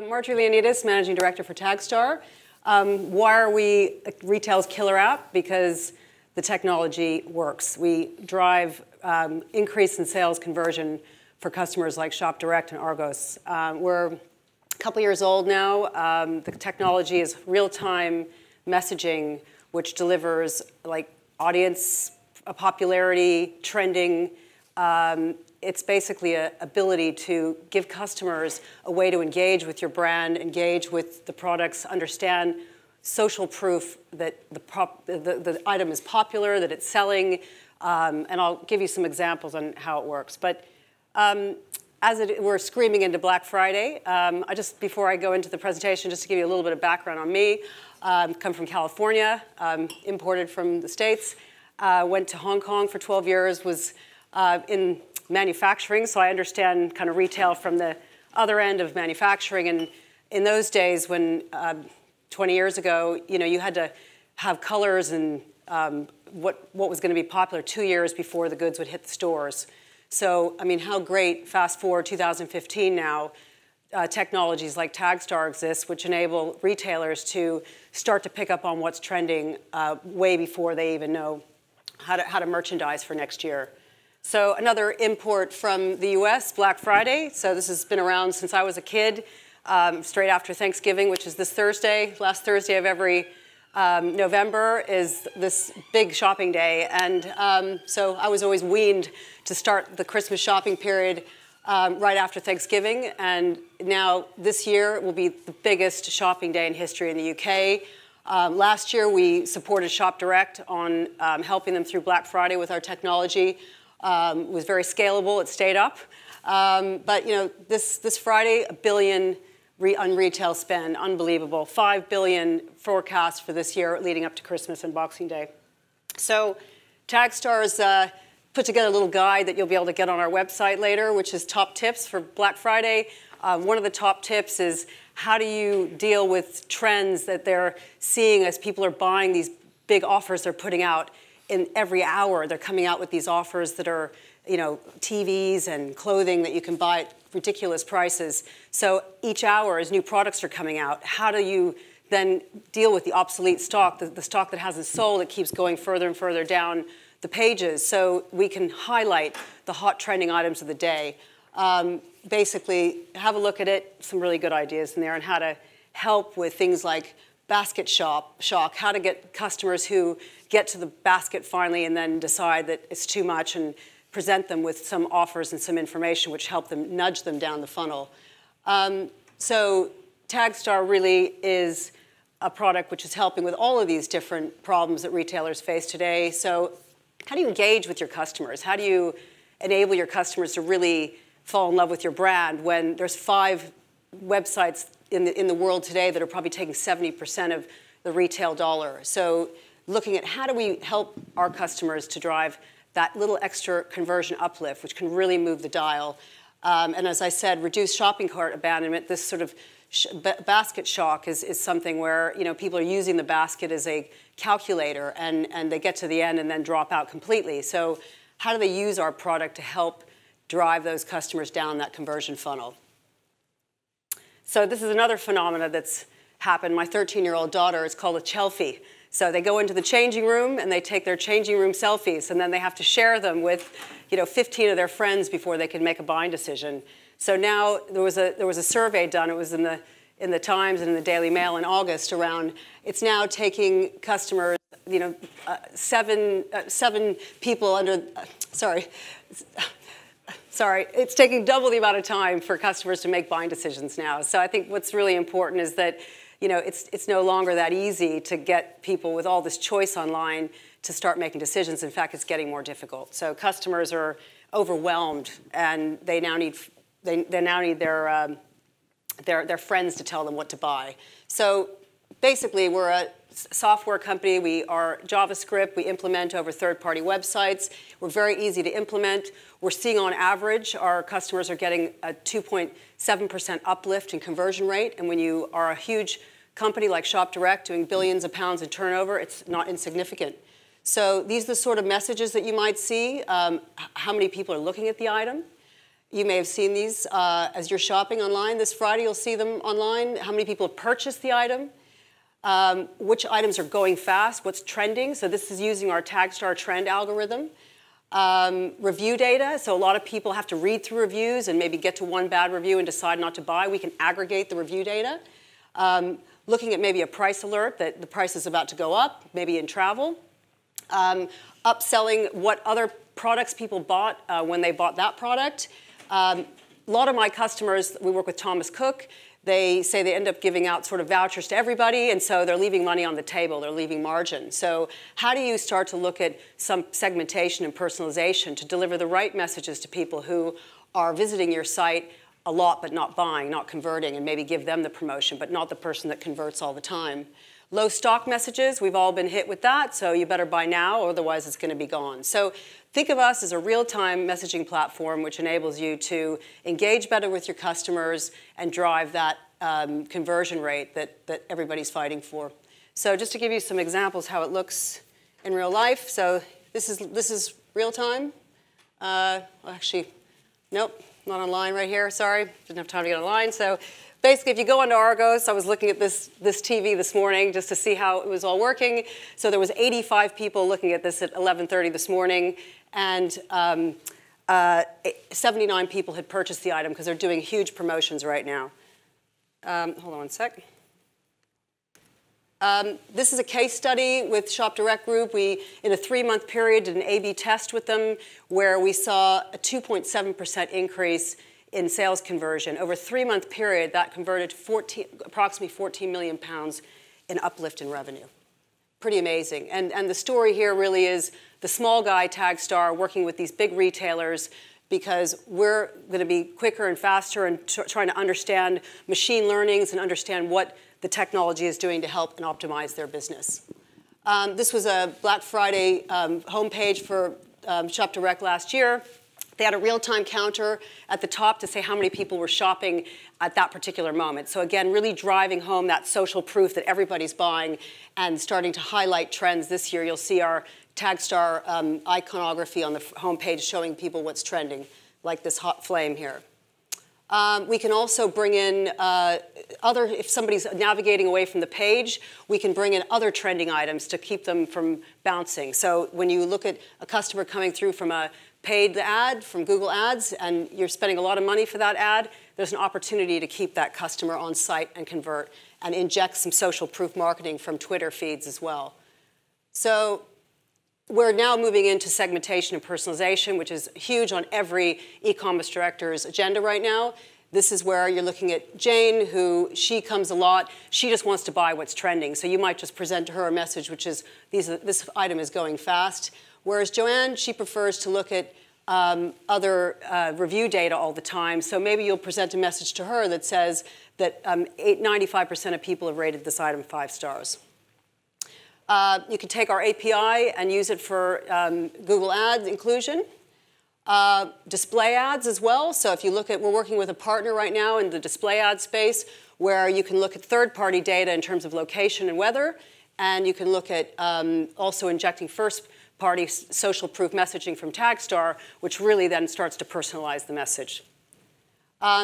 Marjorie Leonides, Managing Director for Taggstar. Why are we retail's killer app? Because the technology works. We drive increase in sales conversion for customers like Shop Direct and Argos. We're a couple years old now. The technology is real-time messaging, which delivers like audience popularity, trending. It's basically an ability to give customers a way to engage with your brand, engage with the products, understand social proof that the item is popular, that it's selling, and I'll give you some examples on how it works. But we're screaming into Black Friday. Before I go into the presentation, just to give you a little bit of background on me, come from California, imported from the States, went to Hong Kong for 12 years, was in manufacturing, so I understand kind of retail from the other end of manufacturing. And in those days, when 20 years ago, you had to have colors and what was going to be popular 2 years before the goods would hit the stores. So, I mean, how great, fast forward 2015 now, technologies like Taggstar exist, which enable retailers to start to pick up on what's trending way before they even know how to merchandise for next year. So another import from the US, Black Friday. So this has been around since I was a kid, straight after Thanksgiving, which is this Thursday. Last Thursday of every November is this big shopping day. And so I was always weaned to start the Christmas shopping period right after Thanksgiving. And now this year will be the biggest shopping day in history in the UK. Last year we supported Shop Direct on helping them through Black Friday with our technology. It was very scalable. It stayed up. But this Friday, $1 billion on retail spend, unbelievable. $5 billion forecast for this year leading up to Christmas and Boxing Day. So Tagstar's put together a little guide that you'll be able to get on our website later, which is top tips for Black Friday. One of the top tips is how do you deal with trends that they're seeing as people are buying these big offers they're putting out. In every hour, they're coming out with these offers that are, TVs and clothing that you can buy at ridiculous prices. So each hour, as new products are coming out, how do you then deal with the obsolete stock, the stock that hasn't sold, it keeps going further and further down the pages, so we can highlight the hot trending items of the day. Basically, have a look at it, some really good ideas in there on how to help with things like basket shock, how to get customers who get to the basket finally and then decide that it's too much and present them with some offers and some information which help them nudge them down the funnel. So Taggstar really is a product which is helping with all of these different problems that retailers face today. So how do you engage with your customers? How do you enable your customers to really fall in love with your brand when there's 5 websites in the world today that are probably taking 70% of the retail dollar? So looking at how do we help our customers to drive that little extra conversion uplift, which can really move the dial. And as I said, reduce shopping cart abandonment. This sort of basket shock is something where people are using the basket as a calculator and they get to the end and then drop out completely. So how do they use our product to help drive those customers down that conversion funnel? So this is another phenomena that's happened. My 13-year-old daughter, it's called a chelfie. So they go into the changing room and they take their changing room selfies, and then they have to share them with 15 of their friends before they can make a buying decision. So now there was a survey done. It was in the Times and in the Daily Mail in August around. It's now taking customers, 7 people under. Sorry, it's taking double the amount of time for customers to make buying decisions now. So I think what's really important is that it's no longer that easy to get people with all this choice online to start making decisions. In fact, it's getting more difficult. So customers are overwhelmed, and they now need their friends to tell them what to buy. So basically, we're a software company. We are JavaScript. We implement over third-party websites. We're very easy to implement. We're seeing on average our customers are getting a 2.7% uplift in conversion rate. And when you are a huge company like Shop Direct doing billions of pounds in turnover, it's not insignificant. So these are the sort of messages that you might see, how many people are looking at the item. You may have seen these as you're shopping online. This Friday, you'll see them online. How many people have purchased the item? Which items are going fast? What's trending? So this is using our Taggstar trend algorithm. Review data. So a lot of people have to read through reviews and maybe get to one bad review and decide not to buy. We can aggregate the review data. Looking at maybe a price alert that the price is about to go up, maybe in travel. Upselling what other products people bought when they bought that product. A lot of my customers, we work with Thomas Cook, they say they end up giving out sort of vouchers to everybody, and so they're leaving money on the table, they're leaving margin. So how do you start to look at some segmentation and personalization to deliver the right messages to people who are visiting your site a lot but not buying, not converting, and maybe give them the promotion, but not the person that converts all the time? Low stock messages, we've all been hit with that, so you better buy now, otherwise it's going to be gone. So think of us as a real-time messaging platform which enables you to engage better with your customers and drive that conversion rate that everybody's fighting for. So just to give you some examples how it looks in real life. So this is real-time. Actually, nope, not online right here, sorry. Didn't have time to get online. So basically, if you go onto Argos, I was looking at this TV this morning just to see how it was all working. So there was 85 people looking at this at 11:30 this morning, and 79 people had purchased the item because they're doing huge promotions right now. Hold on one sec. This is a case study with Shop Direct Group. We, in a 3-month period, did an A/B test with them where we saw a 2.7% increase in sales conversion. Over a 3-month period, that converted to approximately 14 million pounds in uplift in revenue. Pretty amazing. And the story here really is the small guy, Taggstar, working with these big retailers because we're going to be quicker and faster and trying to understand machine learnings and understand what the technology is doing to help and optimize their business. This was a Black Friday homepage for Shop Direct last year. They had a real-time counter at the top to say how many people were shopping at that particular moment. So again, really driving home that social proof that everybody's buying and starting to highlight trends. This year, you'll see our Taggstar iconography on the homepage showing people what's trending, like this hot flame here. We can also bring in if somebody's navigating away from the page, we can bring in other trending items to keep them from bouncing. So when you look at a customer coming through from a paid ad from Google Ads and you're spending a lot of money for that ad, there's an opportunity to keep that customer on site and convert and inject some social proof marketing from Twitter feeds as well. So we're now moving into segmentation and personalization, which is huge on every e-commerce director's agenda right now. This is where you're looking at Jane, who she comes a lot. She just wants to buy what's trending. So you might just present to her a message, which is this item is going fast. Whereas Joanne, she prefers to look at other review data all the time. So maybe you'll present a message to her that says that 95% of people have rated this item 5 stars. You can take our API and use it for Google Ads inclusion. Display ads as well. So if you look at, we're working with a partner right now in the display ad space where you can look at third-party data in terms of location and weather. And you can look at also injecting first-party social proof messaging from Taggstar, which really then starts to personalize the message.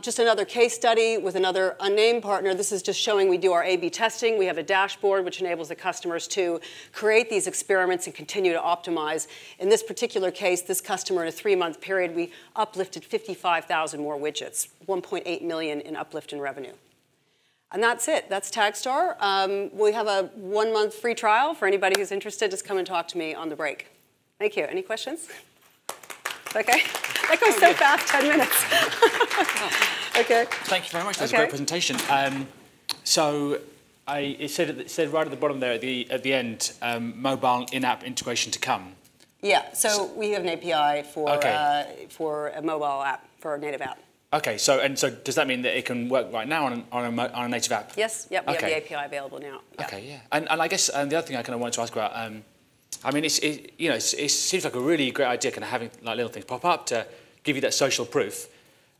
Just another case study with another unnamed partner. This is just showing we do our A/B testing. We have a dashboard which enables the customers to create these experiments and continue to optimize. In this particular case, this customer in a 3-month period, we uplifted 55,000 more widgets, 1.8 million in uplift in revenue. And that's it. That's Taggstar. We have a 1-month free trial for anybody who's interested. Just come and talk to me on the break. Thank you. Any questions? Okay. That goes so fast, 10 minutes. Okay. Thank you very much. That was a great presentation. It said right at the bottom there at the end, mobile in-app integration to come. Yeah. So we have an API for a mobile app, for a native app. Okay. So does that mean that it can work right now on a native app? Yes. Yep. We have the API available now. Yeah. Okay. Yeah. And I guess the other thing I kind of wanted to ask about. I mean, it seems like a really great idea, kind of having like little things pop up to give you that social proof.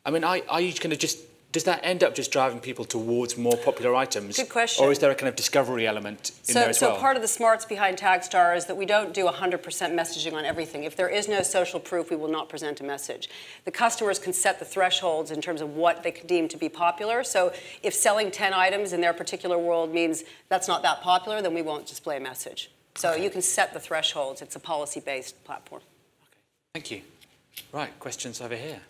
I mean, are you going to just does that end up just driving people towards more popular items? Good question. Or is there a kind of discovery element in there as well? So part of the smarts behind Taggstar is that we don't do 100% messaging on everything. If there is no social proof, we will not present a message. The customers can set the thresholds in terms of what they deem to be popular. So if selling 10 items in their particular world means that's not that popular, then we won't display a message. So you can set the thresholds. It's a policy-based platform. Okay. Thank you. Right, questions over here.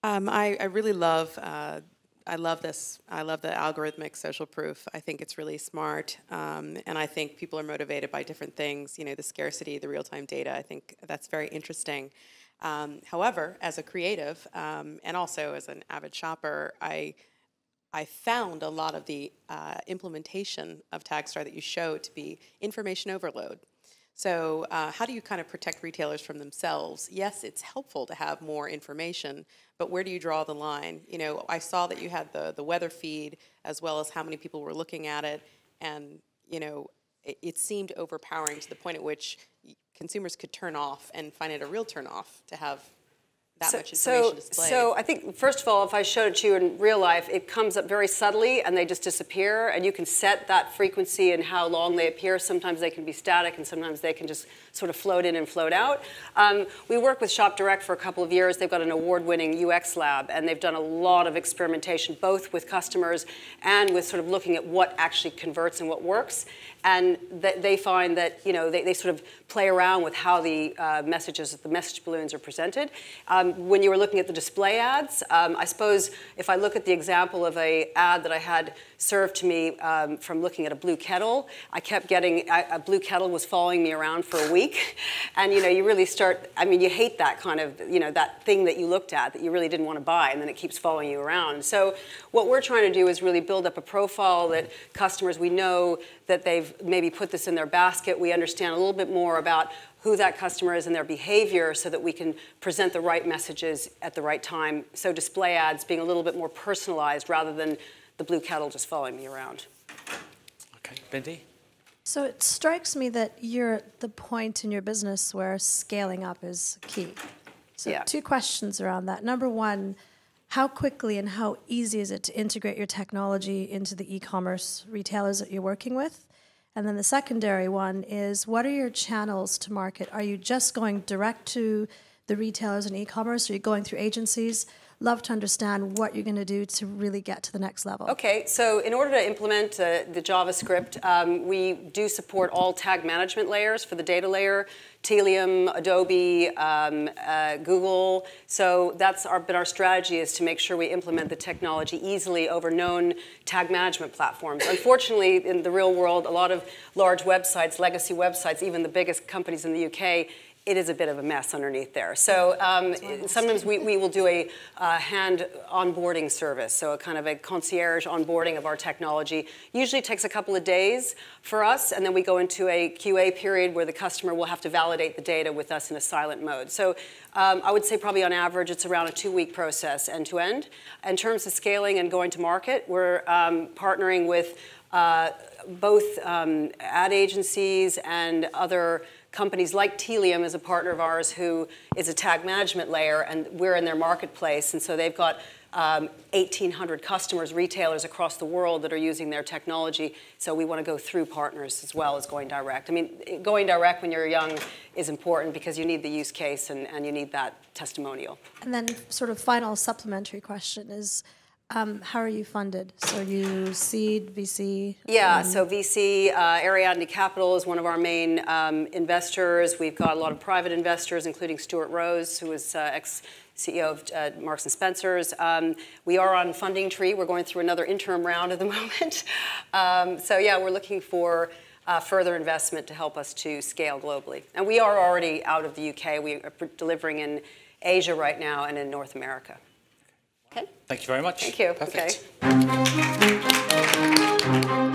I really love, I love this. I love the algorithmic social proof. I think it's really smart, and I think people are motivated by different things. You know, the scarcity, the real-time data. I think that's very interesting. However, as a creative and also as an avid shopper, I found a lot of the implementation of Taggstar that you show to be information overload. So how do you kind of protect retailers from themselves? Yes, it's helpful to have more information, but where do you draw the line? You know, I saw that you had the weather feed as well as how many people were looking at it, and you know, it seemed overpowering to the point at which consumers could turn off and find it a real turn off to have that much information displayed. So I think, first of all, if I showed it to you in real life, it comes up very subtly and they just disappear, and you can set that frequency and how long they appear. Sometimes they can be static and sometimes they can just sort of float in and float out. We work with Shop Direct for a couple of years. They've got an award-winning UX lab, and they've done a lot of experimentation, both with customers and with sort of looking at what actually converts and what works. And they find that, you know, they sort of play around with how the messages, the message balloons are presented. When you were looking at the display ads, I suppose if I look at the example of an ad that I had served to me from looking at a blue kettle, I kept getting, a blue kettle was following me around for a week. And, you know, you really start, I mean, you hate that kind of, you know, that thing that you looked at that you really didn't want to buy, and then it keeps following you around. So what we're trying to do is really build up a profile that customers, we know that they've maybe put this in their basket. We understand a little bit more about who that customer is and their behavior so that we can present the right messages at the right time. So display ads being a little bit more personalized rather than the blue kettle just following me around. Okay, Bindi? So it strikes me that you're at the point in your business where scaling up is key. So yeah. Two questions around that. Number one, how quickly and how easy is it to integrate your technology into the e-commerce retailers that you're working with? And then the secondary one is, what are your channels to market? Are you just going direct to the retailers and e-commerce? Are you going through agencies? Love to understand what you're going to do to really get to the next level. Okay, so in order to implement the JavaScript, we do support all tag management layers for the data layer, Telium, Adobe, Google. So that's been our strategy, is to make sure we implement the technology easily over known tag management platforms. Unfortunately, in the real world, a lot of large websites, legacy websites, even the biggest companies in the UK, it is a bit of a mess underneath there. So sometimes we will do a hand onboarding service, so a kind of a concierge onboarding of our technology. Usually takes a couple of days for us, and then we go into a QA period where the customer will have to validate the data with us in a silent mode. So I would say probably on average it's around a 2-week process end to end. In terms of scaling and going to market, we're partnering with both ad agencies and other companies like Telium is a partner of ours who is a tag management layer, and we're in their marketplace. And so they've got 1,800 customers, retailers across the world that are using their technology. So we want to go through partners as well as going direct. I mean, going direct when you're young is important because you need the use case and you need that testimonial. And then sort of final supplementary question is, how are you funded? So are you seed, VC? Yeah, so VC, Ariadne Capital is one of our main investors. We've got a lot of private investors, including Stuart Rose, who is ex-CEO of Marks & Spencer's. We are on Funding Tree. We're going through another interim round at the moment. So yeah, we're looking for further investment to help us to scale globally. And we are already out of the UK. We are delivering in Asia right now and in North America. Okay. Thank you very much. Thank you. Perfect. Okay.